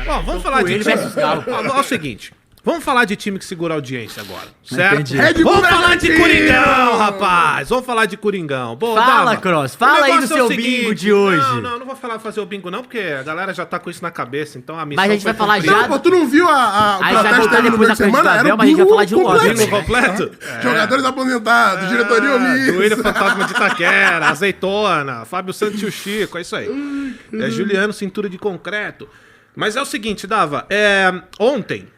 Ó, vamos falar de Coelho versus Galo. Ó, é o seguinte. Vamos falar de time que segura a audiência agora, certo? Entendi. Vamos falar de Coringão, rapaz. Vamos falar de Coringão. Pô, Fala, Dava, Cross. o Fala aí do negócio é seu o seguinte, bingo de hoje. Não vou fazer o bingo não, porque a galera já tá com isso na cabeça, então a missão Mas a gente foi vai falar cumprida. já. Não, pô, tu não viu o Aí já protesto voltar aí no depois meio da de semana? frente do Era Abel, o mas a gente vai bingo falar de um completo. Bingo completo? Jogadores aposentados, diretoria Do unida. William Fantasma de Itaquera, Azeitona, Fábio Santos e o Chico, é isso aí. É Juliano Cintura de Concreto. Mas é o seguinte, Dava, ontem,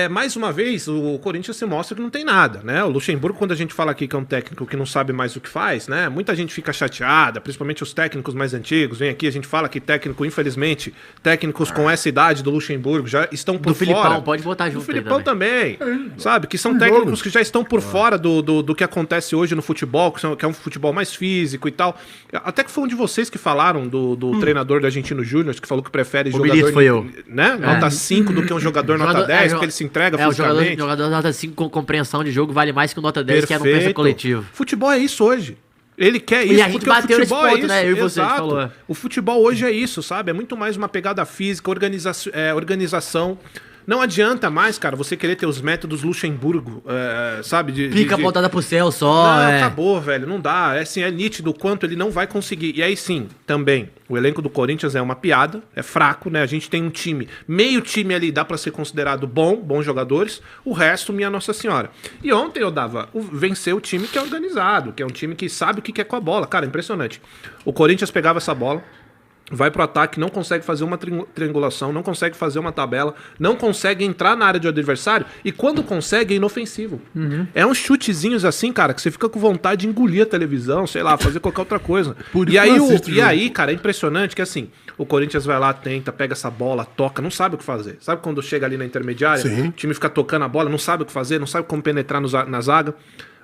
mais uma vez, o Corinthians se mostra que não tem nada, né? O Luxemburgo, quando a gente fala aqui que é um técnico que não sabe mais o que faz, né? Muita gente fica chateada, principalmente os técnicos mais antigos. Vem aqui, a gente fala que técnico, infelizmente, técnicos com essa idade do Luxemburgo já estão por Do fora. Filipão, pode botar junto Do aí Filipão também, sabe? Que são Um técnicos jogo. que já estão por fora do que acontece hoje no futebol, que é um futebol mais físico e tal. Até que foi um de vocês que falaram do treinador do Argentino Júnior, que falou que prefere jogador... Milito foi eu. Né? Nota 5 do que um jogador nota 10, porque ele se entrega o fisicamente. jogador nota 5 com compreensão de jogo vale mais que o nota 10, que é no pensa coletivo. Futebol é isso hoje. Ele quer E isso, a gente porque o bateu nesse futebol ponto, é isso. né? Eu e você, a gente Exato. falou. O futebol hoje é isso, sabe? É muito mais uma pegada física, organização. Não adianta mais, cara, você querer ter os métodos Luxemburgo, sabe? Pica apontada pro céu só. Não, acabou, velho. Não dá. É nítido o quanto ele não vai conseguir. E aí sim, também, o elenco do Corinthians é uma piada, é fraco, né? A gente tem um time, meio time ali dá pra ser considerado bons jogadores, o resto, minha Nossa Senhora. E ontem eu venceu o time que é organizado, que é um time que sabe o que quer com a bola. Cara, impressionante. O Corinthians pegava essa bola, vai pro ataque, não consegue fazer uma triangulação, não consegue fazer uma tabela, não consegue entrar na área do adversário e quando consegue é inofensivo. É uns chutezinhos assim, cara, que você fica com vontade de engolir a televisão, sei lá, fazer qualquer outra coisa. E aí, cara, é impressionante que assim, o Corinthians vai lá, tenta, pega essa bola, toca, não sabe o que fazer. Sabe quando chega ali na intermediária, Sim. o time fica tocando a bola, não sabe o que fazer, não sabe como penetrar na zaga.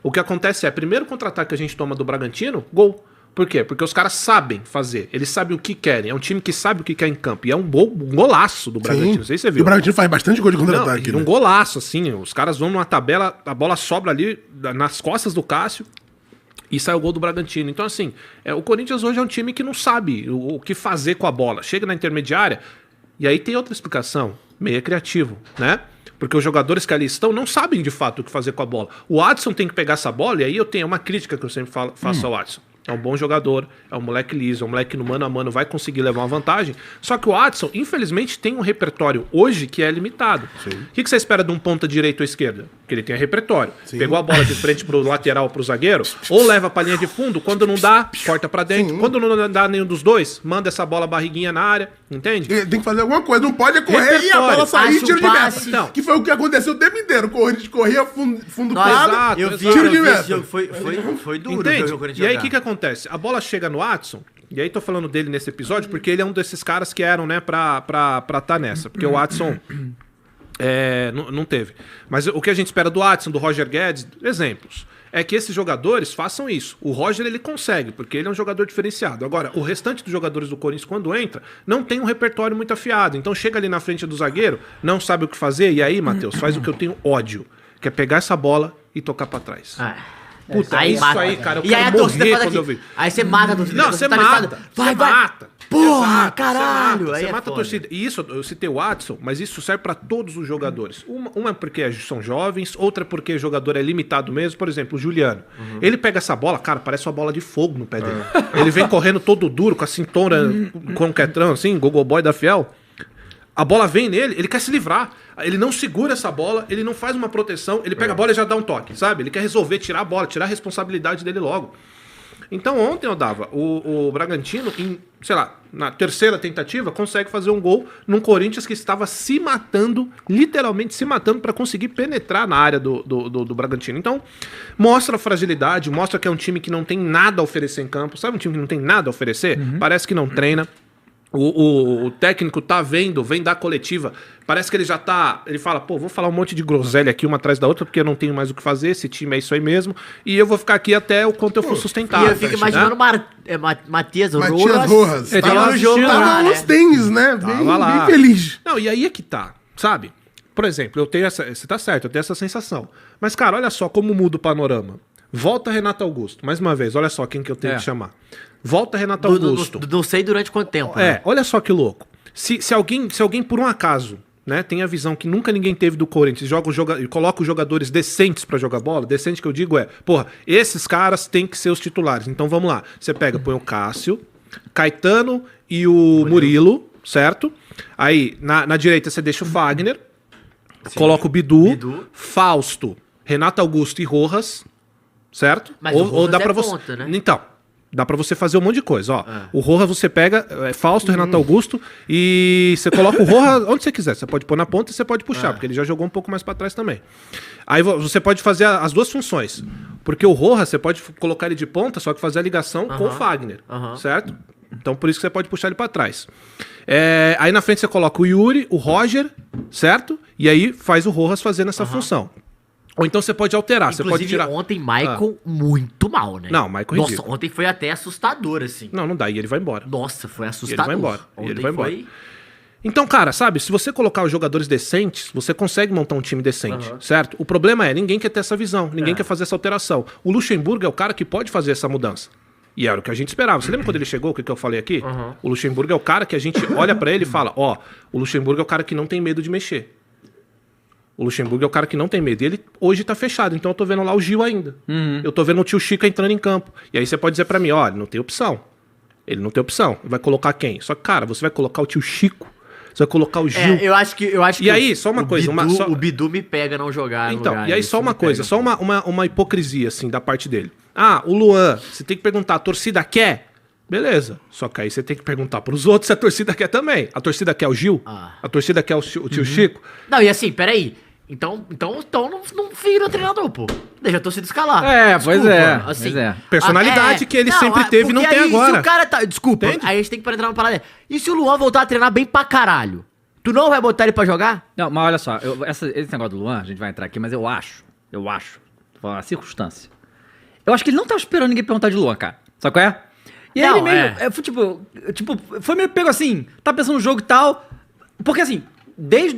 O que acontece primeiro contra-ataque que a gente toma do Bragantino, gol. Por quê? Porque os caras sabem fazer, eles sabem o que querem. É um time que sabe o que quer em campo. E é um golaço do Bragantino, não sei se você E viu. o Bragantino faz bastante gol de Não, contra-ataque. um né? golaço, assim. Os caras vão numa tabela, a bola sobra ali nas costas do Cássio e sai o gol do Bragantino. Então, assim, o Corinthians hoje é um time que não sabe o que fazer com a bola. Chega na intermediária e aí tem outra explicação. Meio criativo, né? Porque os jogadores que ali estão não sabem de fato o que fazer com a bola. O Adson tem que pegar essa bola e aí eu tenho uma crítica que eu sempre faço ao Adson. É um bom jogador, é um moleque liso, é um moleque que no mano a mano vai conseguir levar uma vantagem. Só que o Adson, infelizmente, tem um repertório hoje que é limitado. O que você espera de um ponta direito ou esquerda? Que ele tenha repertório. Pegou a bola de frente pro lateral ou pro zagueiro, ou leva pra linha de fundo, quando não dá, corta pra dentro. Quando não dá nenhum dos dois, manda essa bola barriguinha na área, entende? Tem que fazer alguma coisa, não pode correr e a bola sair e Acho tiro de passe. meta. Então. Que foi o que aconteceu o tempo inteiro. O Corinthians corria fundo Nossa, quadro, exato, eu vi, exato. tiro de esse meta. jogo, foi duro Entende? ver o Corinthians E aí o jogar. que acontece? A bola chega no Adson, e aí tô falando dele nesse episódio, porque ele é um desses caras que eram, né, pra tá nessa. Porque o Adson não teve. Mas o que a gente espera do Adson, do Roger Guedes, exemplos, é que esses jogadores façam isso. O Roger, ele consegue, porque ele é um jogador diferenciado. Agora, o restante dos jogadores do Corinthians, quando entra, não tem um repertório muito afiado. Então chega ali na frente do zagueiro, não sabe o que fazer, e aí, Matheus, faz o que eu tenho ódio, que é pegar essa bola e tocar pra trás. Puta, isso mata. aí, cara, eu E aí quero a torcida morrer faz quando eu aqui. vi. Aí você mata a torcida. Não, você tá mata. ligado? Vai, Você vai. mata. Porra, Exato, caralho. Você Aí é mata a foda. torcida. E isso, eu citei o Adson, mas isso serve pra todos os jogadores. Uma é porque são jovens, outra é porque o jogador é limitado mesmo. Por exemplo, o Juliano. Ele pega essa bola, cara, parece uma bola de fogo no pé dele. Ele vem correndo todo duro, com a cintura, com um quetrão, assim, Gogo Boy da Fiel. A bola vem nele, ele quer se livrar. Ele não segura essa bola, ele não faz uma proteção, ele pega a bola e já dá um toque, sabe? Ele quer resolver, tirar a bola, tirar a responsabilidade dele logo. Então ontem eu dava, o Bragantino, sei lá, na terceira tentativa, consegue fazer um gol num Corinthians que estava se matando, literalmente se matando para conseguir penetrar na área do Bragantino. Então, mostra a fragilidade, mostra que é um time que não tem nada a oferecer em campo. Sabe um time que não tem nada a oferecer? Parece que não treina. O técnico tá vendo, vem da coletiva, parece que ele já tá, ele fala, pô, vou falar um monte de groselha aqui uma atrás da outra, porque eu não tenho mais o que fazer, esse time é isso aí mesmo, e eu vou ficar aqui até o quanto eu for sustentar. E eu fico imaginando Matias Rojas. Ele Tava tava no jogo tava lá, nos né? tênis, né? Tava lá. Bem feliz. Não, e aí é que tá, sabe? Por exemplo, eu tenho essa, você tá certo, eu tenho essa sensação, mas cara, olha só como muda o panorama. Volta Renato Augusto, mais uma vez, olha só quem que eu tenho que chamar. Volta Renato Augusto. Não sei durante quanto tempo. Né? Olha só que louco. Se alguém por um acaso, né, tem a visão que nunca ninguém teve do Corinthians e coloca os jogadores decentes pra jogar bola, decente que eu digo porra, esses caras têm que ser os titulares. Então vamos lá. Você põe o Cássio, Caetano e o Murilo, certo? Aí na direita você deixa o Fagner, coloca o Bidu, Fausto, Renato Augusto e Rojas, certo? Mas o Rojas dá pra ponta, né? Então, dá pra você fazer um monte de coisa, ó. O Rojas você pega, Fausto, Renato Augusto, e você coloca o Rojas onde você quiser. Você pode pôr na ponta e você pode puxar, porque ele já jogou um pouco mais pra trás também. Aí você pode fazer as duas funções. Porque o Rojas, você pode colocar ele de ponta, só que fazer a ligação com o Fagner, certo? Então por isso que você pode puxar ele pra trás. Aí na frente você coloca o Yuri, o Roger, certo? E aí faz o Rojas fazendo essa função. Ou então você pode alterar, Inclusive, você pode tirar... ontem Maicon muito mal, né? Não, Maicon Nossa, ridículo. ontem foi até assustador, assim. Não dá, e ele vai embora. Nossa, foi E assustador. ele vai embora. Ontem E ele vai embora. foi... Então, cara, sabe, se você colocar os jogadores decentes, você consegue montar um time decente, certo? O problema ninguém quer ter essa visão, ninguém quer fazer essa alteração. O Luxemburgo é o cara que pode fazer essa mudança. E era o que a gente esperava. Você lembra quando ele chegou, o que eu falei aqui? O Luxemburgo é o cara que a gente olha pra ele e fala, ó, o Luxemburgo é o cara que não tem medo de mexer. O Luxemburgo é o cara que não tem medo. E ele hoje tá fechado, então eu tô vendo lá o Gil ainda. Eu tô vendo o tio Chico entrando em campo. E aí você pode dizer pra mim, ó, ele não tem opção. Ele não tem opção. Vai colocar quem? Só que, cara, você vai colocar o tio Chico, você vai colocar o Gil. Eu acho que E aí, só uma coisa... O Bidu me pega não jogar Então, no lugar, e aí isso só uma me coisa, pega. só uma hipocrisia, assim, da parte dele. Ah, o Luan, você tem que perguntar, a torcida quer? Beleza. Só que aí você tem que perguntar pros outros se a torcida quer também. A torcida quer o Gil? A torcida quer o tio Chico? Não, e assim, peraí. Então não vira treinador, pô. Deixa a torcida escalar. Pois é. Personalidade que ele sempre teve e não tem agora. Se o cara tá... Desculpa, Entende? aí a gente tem que entrar numa parada. E se o Luan voltar a treinar bem pra caralho? Tu não vai botar ele pra jogar? Não, mas olha só, esse negócio do Luan, a gente vai entrar aqui, mas eu acho, vou falar uma circunstância. Eu acho que ele não tava esperando ninguém perguntar de Luan, cara. Sabe qual é? E aí Não, ele meio, foi meio pego assim, tá pensando no jogo e tal. Porque assim, desde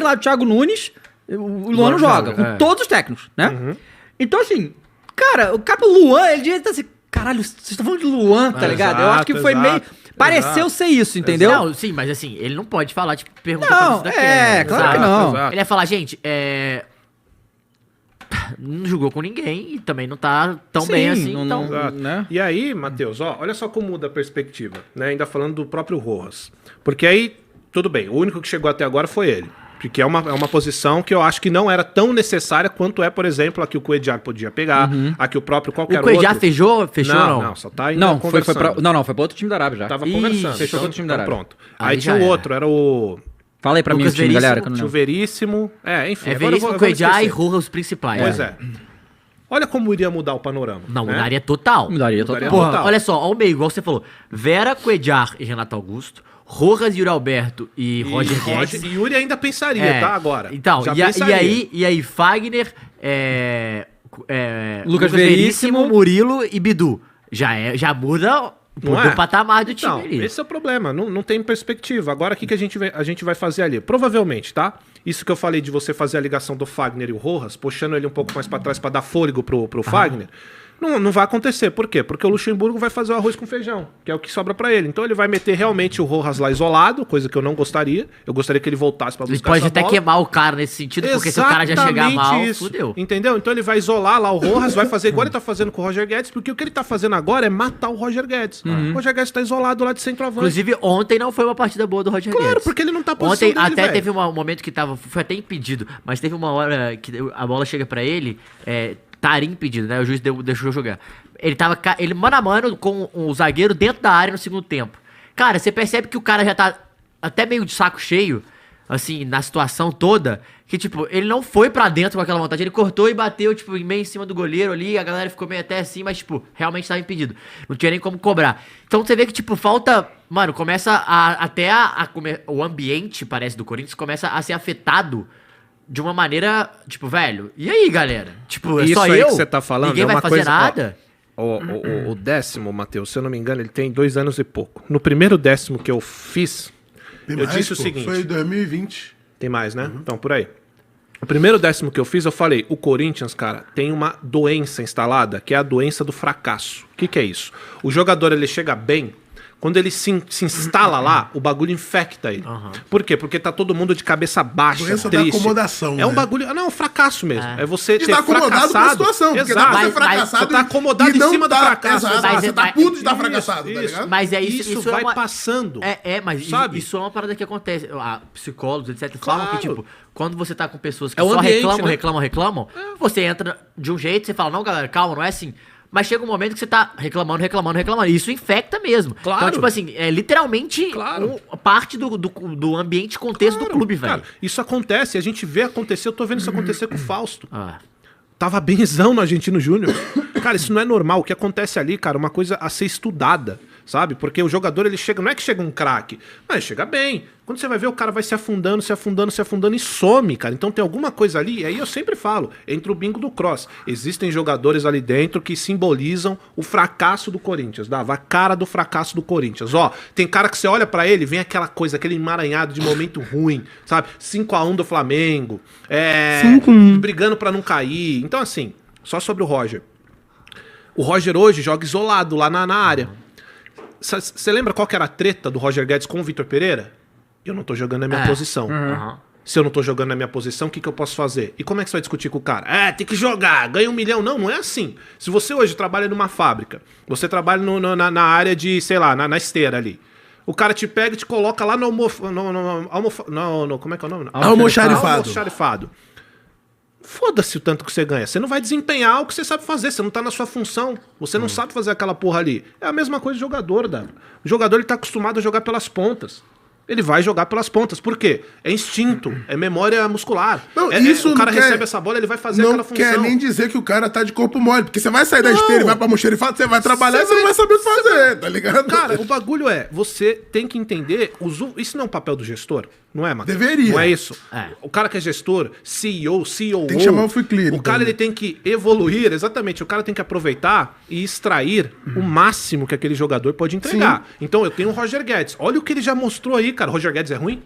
lá do Thiago Nunes, o Luan não joga, com todos os técnicos, né? Então assim, cara, o Luan, ele devia estar assim, caralho, vocês estão falando de Luan, tá ligado? Eu acho que foi meio... Pareceu ser isso, entendeu? Não, sim, mas assim, ele não pode falar, tipo, perguntar Não, pra torcida claro que não. Exato. Ele ia falar, gente, não jogou com ninguém e também não tá tão Sim, bem assim, não- então... Exato. né? E aí, Matheus, olha só como muda a perspectiva, né? Ainda falando do próprio Rojas. Porque aí, tudo bem, o único que chegou até agora foi ele. Porque é uma posição que eu acho que não era tão necessária quanto é, por exemplo, a que o Coedjar podia pegar, a que o próprio qualquer O Coedjar outro... fechou ou não? Não, só tá ainda Não, foi conversando. foi pra outro time da Arábia já. Tava Ih, conversando. fechou com o time da Arábia. pronto. Aí Aí tinha já o era. outro, era o Fala aí pra mim o Lucas time, Veríssimo, galera. Que eu não Tio lembro. Veríssimo. Enfim. É agora eu Veríssimo, vou Coedjar e esquecer. Rojas os principais. Pois é. Olha como iria mudar o panorama. Não, né? mudaria total. Mudaria total. Mudaria Porra, total. olha só, ó o meio, igual você falou. Vera, Coedjar e Renato Augusto, Rojas, Yuri Alberto e Roger Guedes. E Yuri ainda pensaria, tá? Agora. Então, Já e pensaria. aí Fagner, Lucas Veríssimo, Murilo e Bidu. Já muda Não do é? patamar do time Não, ali. esse é o problema, não tem perspectiva. Agora, o que a gente vai fazer ali? Provavelmente, tá? Isso que eu falei de você fazer a ligação do Fagner e o Rojas, puxando ele um pouco mais pra trás pra dar fôlego pro Fagner, não vai acontecer. Por quê? Porque o Luxemburgo vai fazer o arroz com feijão, que é o que sobra pra ele. Então ele vai meter realmente o Rojas lá isolado, coisa que eu não gostaria. Eu gostaria que ele voltasse pra Ele buscar pode essa até bola. queimar o cara nesse sentido, porque se o cara já chegar Exatamente mal, isso. fudeu. Entendeu? Então ele vai isolar lá o Rojas, vai fazer igual ele tá fazendo com o Roger Guedes, porque o que ele tá fazendo agora é matar o Roger Guedes. O Roger Guedes tá isolado lá de centroavante. Inclusive, ontem não foi uma partida boa do Roger Claro, Guedes. porque ele não tá posição Ontem dele, até velho. teve um momento que foi até impedido, mas teve uma hora que a bola chega pra ele, estaria impedido, né? O juiz deixou jogar. Ele mano a mano com o zagueiro dentro da área no segundo tempo. Cara, você percebe que o cara já tá até meio de saco cheio, assim, na situação toda, que, tipo, ele não foi pra dentro com aquela vontade, ele cortou e bateu, tipo, meio em cima do goleiro ali, a galera ficou meio até assim, mas, tipo, realmente tava impedido. Não tinha nem como cobrar. Então você vê que, tipo, falta... Mano, começa o ambiente, parece, do Corinthians, começa a ser afetado de uma maneira, tipo, velho, e aí, galera? Tipo, é Isso só aí eu? que você tá falando Ninguém é vai uma fazer coisa- nada? O décimo, Matheus, se eu não me engano, ele tem 2 anos e pouco. No primeiro décimo que eu fiz, Tem eu mais, disse o pô. seguinte... Foi em 2020. Tem mais, né? Então, por aí. O primeiro décimo que eu fiz, eu falei, o Corinthians, cara, tem uma doença instalada, que é a doença do fracasso. O que é isso? O jogador, ele chega bem Quando ele se instala lá, o bagulho infecta ele. Por quê? Porque tá todo mundo de cabeça baixa, Doença da triste. acomodação, É um né? bagulho... Não, é um fracasso mesmo. É você E ter tá acomodado com a fracassado. situação, porque dá Exato. pra ser Mas fracassado você tá acomodado e em não cima do tá- fracasso. Exato, Mas você tá mas- puto de estar Isso, fracassado, tá isso. ligado? Mas é Isso isso vai é uma... passando. Mas sabe? isso é uma parada que acontece. Psicólogos, etc. Falam que, Claro. tipo, quando você tá com pessoas que É o só ambiente, reclamam, né? você entra de um jeito, você fala, não, galera, calma, não é assim. Mas chega um momento que você tá reclamando. E isso infecta mesmo. Claro. Então, tipo assim, é literalmente Claro. parte do ambiente, contexto do clube, velho. Cara, isso acontece, a gente vê acontecer, eu tô vendo isso acontecer com o Fausto. Ah. Tava benzão no Argentino Júnior. Cara, isso não é normal. O que acontece ali, cara, é uma coisa a ser estudada, sabe? Porque o jogador, ele chega... Não é que chega um craque, mas ele chega bem. Quando você vai ver, o cara vai se afundando e some, cara. Então tem alguma coisa ali, e aí eu sempre falo, entra o bingo do Cross. Existem jogadores ali dentro que simbolizam o fracasso do Corinthians, dava a cara do fracasso do Corinthians. Ó, tem cara que você olha pra ele, vem aquela coisa, aquele emaranhado de momento ruim, sabe? 5-1 do Flamengo, brigando pra não cair. Então assim, só sobre o Roger. O Roger hoje joga isolado lá na área. Você lembra qual que era a treta do Roger Guedes com o Vitor Pereira? Eu não tô jogando na minha posição. Se eu não tô jogando na minha posição, o que eu posso fazer? E como é que você vai discutir com o cara? Tem que jogar, ganha 1 milhão. Não, não é assim. Se você hoje trabalha numa fábrica, você trabalha na área de, sei lá, na esteira ali. O cara te pega e te coloca lá no como é que é o nome? Almoxarifado. Foda-se o tanto que você ganha. Você não vai desempenhar o que você sabe fazer. Você não tá na sua função. Você não sabe fazer aquela porra ali. É a mesma coisa do jogador, Dado. O jogador, ele tá acostumado a jogar pelas pontas. Ele vai jogar pelas pontas. Por quê? É instinto. É memória muscular. Não, o cara recebe essa bola, ele vai fazer aquela função. Não quer nem dizer que o cara tá de corpo mole. Porque você vai sair da esteira e vai pra almoxarifado, você vai trabalhar e você não vai saber o que fazer, tá ligado? Cara, o bagulho é, você tem que entender, isso não é um papel do gestor, não é, Matheus? Deveria. Não é isso. É. O cara que é gestor, CEO, Tem que chamar o Free Clear, o cara, então. ele tem que evoluir, exatamente, o cara tem que aproveitar e extrair o máximo que aquele jogador pode entregar. Então, eu tenho o Roger Guedes, olha o que ele já mostrou aí, cara. O Roger Guedes é ruim?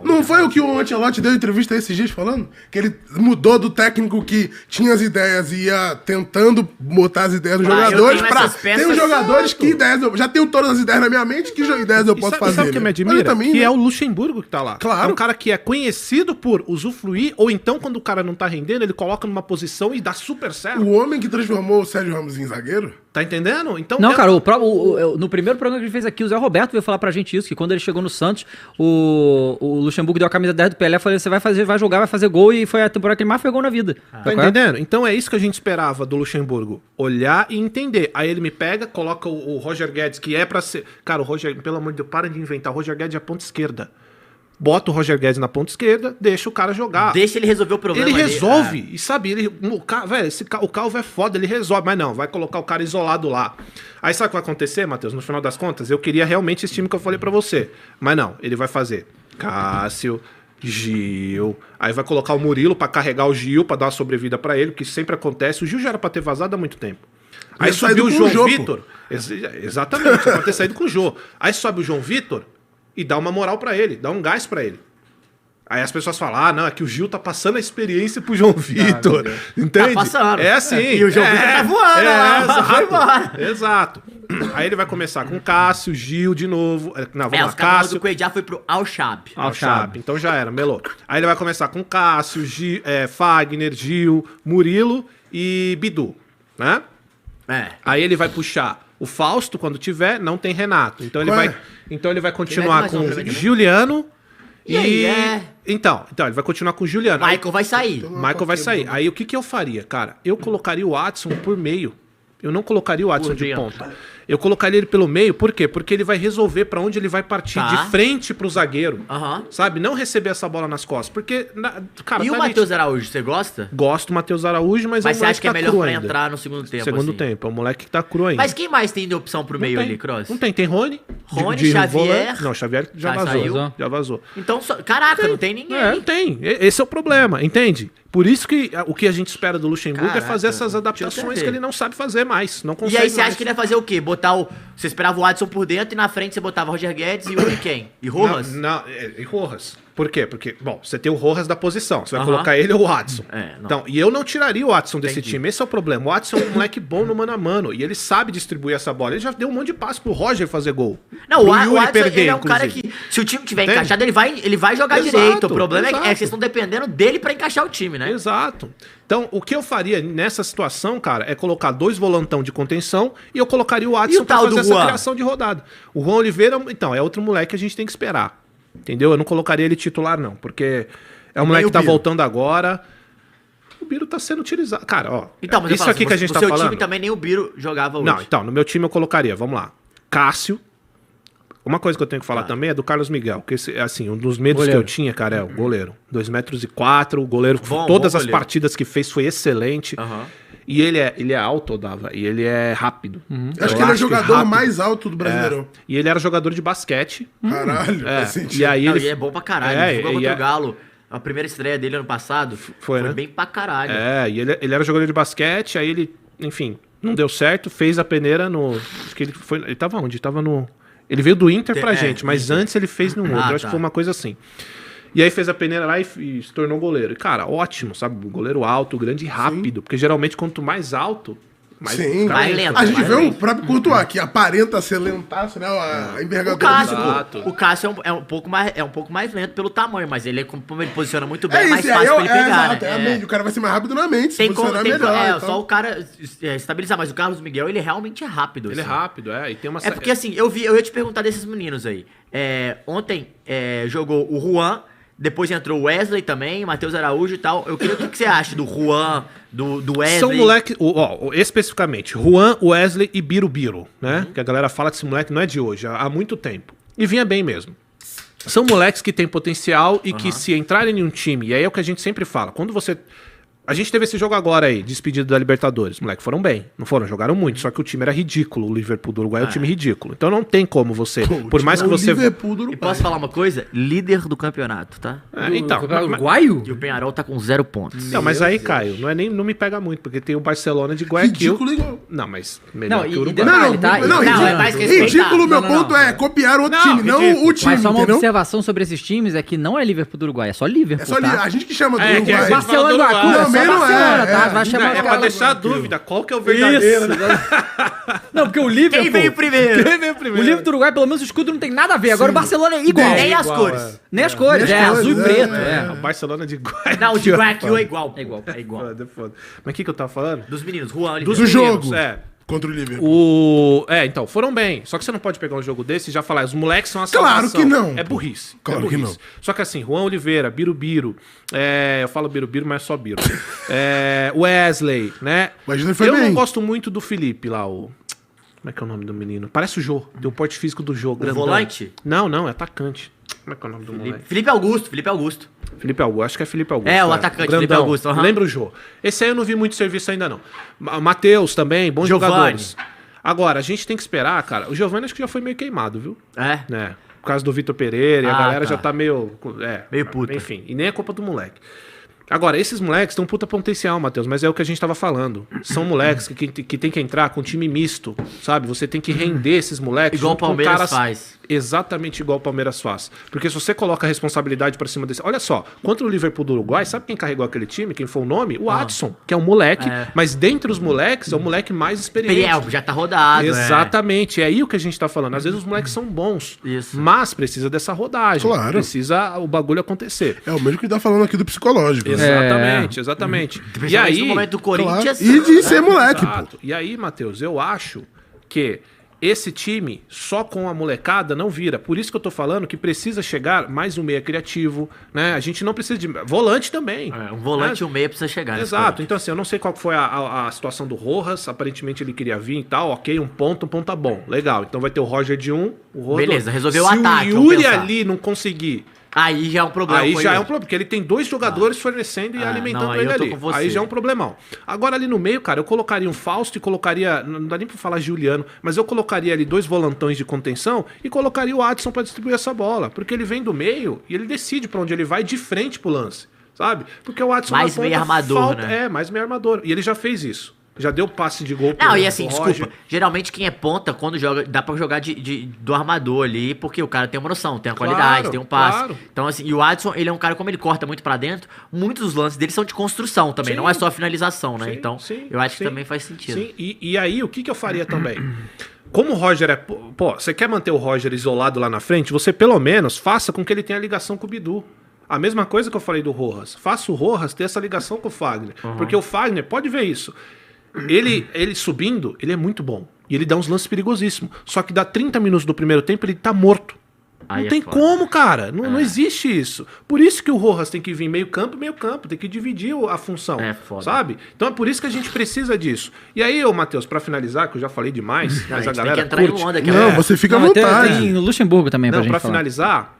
Não foi o que o Ancelotti deu entrevista esses dias falando? Que ele mudou do técnico que tinha as ideias e ia tentando botar as ideias dos jogadores eu tenho pra... essas peças. Tem os jogadores que ideias... Já tenho todas as ideias na minha mente, que ideias eu posso fazer. Sabe o que me né? admira? Olha também, que né? é o Luxemburgo que tá lá. Claro. É um cara que é conhecido por usufruir, ou então, quando o cara não tá rendendo, ele coloca numa posição e dá super certo. O homem que transformou o Sérgio Ramos em zagueiro... Tá entendendo? Então, Não, cara, no primeiro programa que a gente fez aqui, o Zé Roberto veio falar pra gente isso, que quando ele chegou no Santos, o Luxemburgo deu a camisa 10 do Pelé, falou, você vai jogar, vai fazer gol, e foi a temporada que ele mais fez gol na vida. Tá entendendo? Então é isso que a gente esperava do Luxemburgo. Olhar e entender. Aí ele me pega, coloca o Roger Guedes, que é pra ser... Cara, o Roger, pelo amor de Deus, para de inventar. O Roger Guedes é a ponta esquerda. Bota o Roger Guedes na ponta esquerda, deixa o cara jogar. Deixa ele resolver o problema. Ele ali. resolve. E sabe, velho, o Calvo é foda, ele resolve. Mas não, vai colocar o cara isolado lá. Aí sabe o que vai acontecer, Matheus? No final das contas, eu queria realmente esse time que eu falei pra você. Mas não, ele vai fazer Cássio, Gil. Aí vai colocar o Murilo pra carregar o Gil, pra dar uma sobrevida pra ele, que sempre acontece. O Gil já era pra ter vazado há muito tempo. Aí Ele subiu o saído com o João Jô, Vitor. Exatamente, pra ter saído com o Jô. Aí sobe o João Vitor e dá uma moral pra ele, dá um gás pra ele. Aí as pessoas falam, não, é que o Gil tá passando a experiência pro João Vitor. Entende? Tá passando. É assim. E o João Vitor tá voando lá, vai embora. Exato. Aí ele vai começar com Cássio, Gil de novo. Não, vamos lá, os caras Cássio. do Coedjá foi pro Al-Shab. Al-Shab. Então já era, melou. Aí ele vai começar com Cássio, Gil, Fagner, Gil, Murilo e Bidu, né? Aí ele vai puxar o Fausto quando tiver, não tem Renato. Então ele vai continuar com Juliano e então ele vai continuar com o Juliano. Michael vai sair. Michael vai sair. Aí o que eu faria, cara? Eu colocaria o Watson por meio. Eu não colocaria o Watson de ponta. Eu colocaria ele pelo meio, por quê? Porque ele vai resolver pra onde ele vai partir, de frente pro zagueiro. Sabe? Não receber essa bola nas costas. Porque, cara, e o Matheus Araújo, você gosta? Gosto do Matheus Araújo, mas você acha que é melhor pra ainda. Entrar no segundo tempo? Segundo assim? tempo. É um moleque que tá cru ainda. Mas quem mais tem de opção pro meio ali, Cross? Não tem Rony. Xavier. Não, Xavier já vazou. Saiu? Já vazou. Então, caraca, não tem ninguém. Não tem. Esse é o problema, entende? Por isso que o que a gente espera do Luxemburgo é fazer essas adaptações que ele não sabe fazer mais. Não consegue. E aí você mais. acha que ele ia fazer o quê? Você esperava o Adson por dentro e na frente você botava Roger Guedes e o quem? E Rojas? E Rojas. Por quê? Porque, bom, você tem o Rojas da posição. Você vai Aham. colocar ele ou o Watson. Não. Então, e eu não tiraria o Watson desse Entendi. time. Esse é o problema. O Watson é um moleque bom no mano a mano. E ele sabe distribuir essa bola. Ele já deu um monte de passe pro Roger fazer gol. Não, Pro o Yuri Watson, perder, ele é um cara inclusive. que, se o time tiver Entende? encaixado, ele vai jogar Exato, direito. O problema é que exato. vocês estão dependendo dele pra encaixar o time, né? Exato. Então, o que eu faria nessa situação, cara, é colocar 2 volantão de contenção e eu colocaria o E Watson o pra tal fazer do essa Juan? criação de rodada. O Juan Oliveira, então, é outro moleque que a gente tem que esperar. Entendeu? Eu não colocaria ele titular, não, porque é um moleque o que tá Biro. voltando agora. O Biro tá sendo utilizado. Cara, ó. Então, mas eu isso falo, aqui que a gente no tá seu falando. time também nem o Biro jogava hoje. Não, então, no meu time eu colocaria, vamos lá. Cássio. Uma coisa que eu tenho que falar também é do Carlos Miguel, que esse, assim, um dos medos Goleiro. que eu tinha, cara, é o goleiro. 2,04 m, o goleiro, Bom, todas bom as goleiro. partidas que fez foi excelente. Aham. E ele é alto, Dava, e ele é rápido. Acho que ele é o jogador rápido. mais alto do Brasileirão. E ele era jogador de basquete. Caralho, É, faz sentido. e aí Não, ele e é bom pra caralho. É, Ele jogou e contra é- o Galo. A primeira estreia dele ano passado foi, né? bem pra caralho. e ele era jogador de basquete, aí ele, enfim, não deu certo, fez a peneira no. Acho que ele tava onde? Tava no. Ele veio do Inter pra gente, mas Inter. antes ele fez no outro. Ah, Eu acho tá. que foi uma coisa assim. E aí fez a peneira lá e se tornou goleiro. E, cara, ótimo, sabe? Goleiro alto, grande e rápido. Porque geralmente quanto mais alto, mais. Sim. cara, Mais lento. A gente mais vê o lento. próprio Courtois, que aparenta ser lentaço, né? A O envergadura Cássio, dele. Exato. o Cássio é um pouco mais lento pelo tamanho, mas ele, como ele posiciona muito bem, é, É mais isso, fácil pra ele pegar, exato, né? é a mente. O cara vai ser mais rápido na mente, se Tem como, posicionar tem, melhor. então. só o cara estabilizar, mas o Carlos Miguel, ele realmente é rápido. Ele é assim. rápido, e tem uma. É porque assim, eu ia te perguntar desses meninos aí. Ontem jogou o Juan, depois entrou o Wesley também, Matheus Araújo e tal. Eu queria o que você acha do Juan, do Wesley. São moleques, especificamente, Juan, Wesley e Birubiru, né? Que a galera fala que esse moleque não é de hoje, há muito tempo. E vinha bem mesmo. São moleques que têm potencial e que se entrarem em um time, e aí é o que a gente sempre fala, quando você... A gente teve esse jogo agora aí, despedido da Libertadores. Os moleques foram bem. Não foram, jogaram muito. Só que o time era ridículo. O Liverpool do Uruguai é um time ridículo. Então não tem como você... por mais que O você... Liverpool do E Uruguai. posso falar uma coisa? Líder do campeonato, tá? Então, Uruguaio? E o Penharol tá com 0 pontos. não, mas aí, Caio, não me pega muito, porque tem o Barcelona de Guayaquil. Ridículo igual. Não, mas melhor Não, que e o Uruguai. detalhe, tá? Não, Não, ridículo. é mais respeitar. Ridículo, meu Não, não, ponto não. é copiar outro Não, time, não ridículo. o time, Mas só uma entendeu? observação sobre esses times é que não é Liverpool do Uruguai, é só Liverpool, É só tá? a gente que chama do É, que a Uruguai. gente Barcelona fala do do Acu, Uruguai. é só Também não Barcelona, é, tá? é. Vai chamar É os pra caras- deixar a dúvida, qual que é o verdadeiro, né? Não, porque o Liverpool... Quem veio primeiro? Quem veio O primeiro? Liverpool do Uruguai, pelo menos o escudo não tem nada a ver. Agora o Barcelona é igual. Nem as igual, cores. Nem as cores, Nem as cores, azul e é, preto. É, É. o Barcelona de Guayaquil. Não, o de Guayaquil é igual. É igual. É igual. Foda. Mas o que eu tava falando? Dos meninos, Juan, Dos Do Oliveira. jogo. É. Contra o Liverpool. Então, foram bem. Só que você não pode pegar um jogo desse e já falar, os moleques são a Claro salvação. que não. É burrice. Claro é que burrice. não. Só que assim, Juan Oliveira, Birubiru, eu falo Birubiru, mas é só Biro. Wesley, né? Wesley foi eu bem. não gosto muito do Felipe lá, o... Como é que é o nome do menino? Parece o Jô. Tem o porte físico do Jô, grandão. volante? Não, é atacante. Como é que é o nome do moleque? Felipe Augusto, Felipe Augusto. Felipe Augusto, acho que é Felipe Augusto. É, o atacante, Felipe Augusto, aham. Lembra o Jô. Esse aí eu não vi muito serviço ainda, não. Matheus também, bons Giovani. jogadores. Agora, a gente tem que esperar, cara. O Giovani acho que já foi meio queimado, viu? É. Né? Por causa do Vitor Pereira, e a galera tá. já tá meio... Meio puta. Enfim, e nem é culpa do moleque. Agora, esses moleques têm um puta potencial, Matheus, mas é o que a gente tava falando. São moleques que tem que entrar com time misto, sabe? Você tem que render esses moleques. Igual o junto com Palmeiras faz. Exatamente igual o Palmeiras faz. Porque se você coloca a responsabilidade pra cima desse... Olha só, contra o Liverpool do Uruguai, sabe quem carregou aquele time? Quem foi o nome? O Adson, que é um moleque, mas dentre os moleques é o moleque mais experiente. Ele já tá rodado. Exatamente, é aí o que a gente tá falando. Às vezes os moleques são bons, Isso. mas precisa dessa rodagem. Claro. Precisa o bagulho acontecer. É o mesmo que tá falando aqui do psicológico. né? Exatamente. E Principalmente aí, no momento do Claro. Corinthians. E de ser moleque, pô. Exato. E aí, Matheus, eu acho que esse time só com a molecada não vira. Por isso que eu tô falando que precisa chegar mais um meia criativo, né? A gente não precisa de volante também. Um volante e né? um meia precisa chegar. nesse Exato, Corinthians. então assim, eu não sei qual que foi a situação do Rojas, aparentemente ele queria vir e tal, ok, um ponto tá bom, legal, então vai ter o Roger de um, o Roger... Beleza, resolveu o Se ataque, o vamos Yuri pensar. ali não conseguir, Aí já é um problema. aí com já ele. é um problema, porque ele tem dois jogadores fornecendo e alimentando não, aí ele eu tô ali, com você. aí já é um problemão. Agora ali no meio, cara, eu colocaria um Fausto e colocaria, não dá nem pra falar Juliano, mas eu colocaria ali 2 volantões de contenção e colocaria o Adson pra distribuir essa bola, porque ele vem do meio e ele decide pra onde ele vai de frente pro lance. Sabe? Porque o Adson Mais na ponta meio armador, falta, né? mais meio armador. E ele já fez isso. Já deu passe de gol Não, e assim, pro Roger. desculpa. Geralmente quem é ponta, quando joga, dá pra jogar do armador ali, porque o cara tem uma noção, tem uma qualidade, tem um passe. claro. Então, assim, e o Adson, ele é um cara, como ele corta muito pra dentro, muitos dos lances dele são de construção também, Sim. não é só finalização, né? Sim, Então, sim, eu acho que sim. também faz sentido. Sim, e aí o que eu faria também? Como o Roger é... Pô, você quer manter o Roger isolado lá na frente? Você pelo menos faça com que ele tenha ligação com o Bidu. A mesma coisa que eu falei do Rojas. Faça o Rojas ter essa ligação com o Fagner. Porque o Fagner, pode ver isso. Ele subindo, ele é muito bom. E ele dá uns lances perigosíssimos. Só que dá 30 minutos do primeiro tempo, ele tá morto. Aí Não é tem foda. como, cara. Não existe isso. Por isso que o Rojas tem que vir meio campo. Tem que dividir a função. É foda. Sabe? Então é por isso que a gente precisa disso. E aí, ô Matheus, pra finalizar, que eu já falei demais, Não, mas a a gente tem galera que entrar em curte. onda aqui. Não, você fica à Não, vontade. tem o Luxemburgo também pra Não, gente pra falar. finalizar,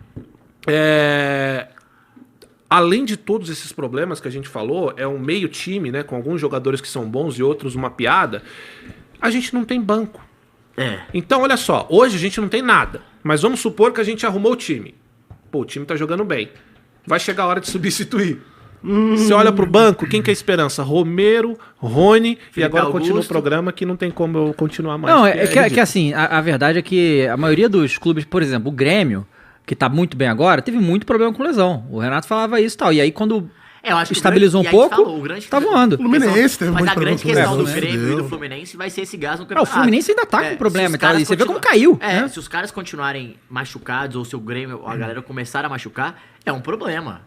além de todos esses problemas que a gente falou, é um meio time, né, com alguns jogadores que são bons e outros uma piada, a gente não tem banco. É. Então, olha só, hoje a gente não tem nada, mas vamos supor que a gente arrumou o time. Pô, o time tá jogando bem. Vai chegar a hora de substituir. Você olha pro banco, quem que é a esperança? Romero, Rony, e Felipe agora continua o Augusto. programa que não tem como eu continuar mais. Não, porque é que ridículo. assim, a verdade é que a maioria dos clubes, por exemplo, o Grêmio, que tá muito bem agora, teve muito problema com lesão. O Renato falava isso e tal. E aí, quando Eu acho que estabilizou o um grande- e aí pouco, falou, o grande- tá voando. O Fluminense teve Mas muito a grande problema questão com do lesão, Grêmio e do deu. Fluminense vai ser esse gás no Não, o campeonato. Fluminense ainda tá com problema se e os tal. caras E você vê como continuam- caiu. né? Se os caras continuarem machucados ou se o Grêmio, a galera começar a machucar, é um problema.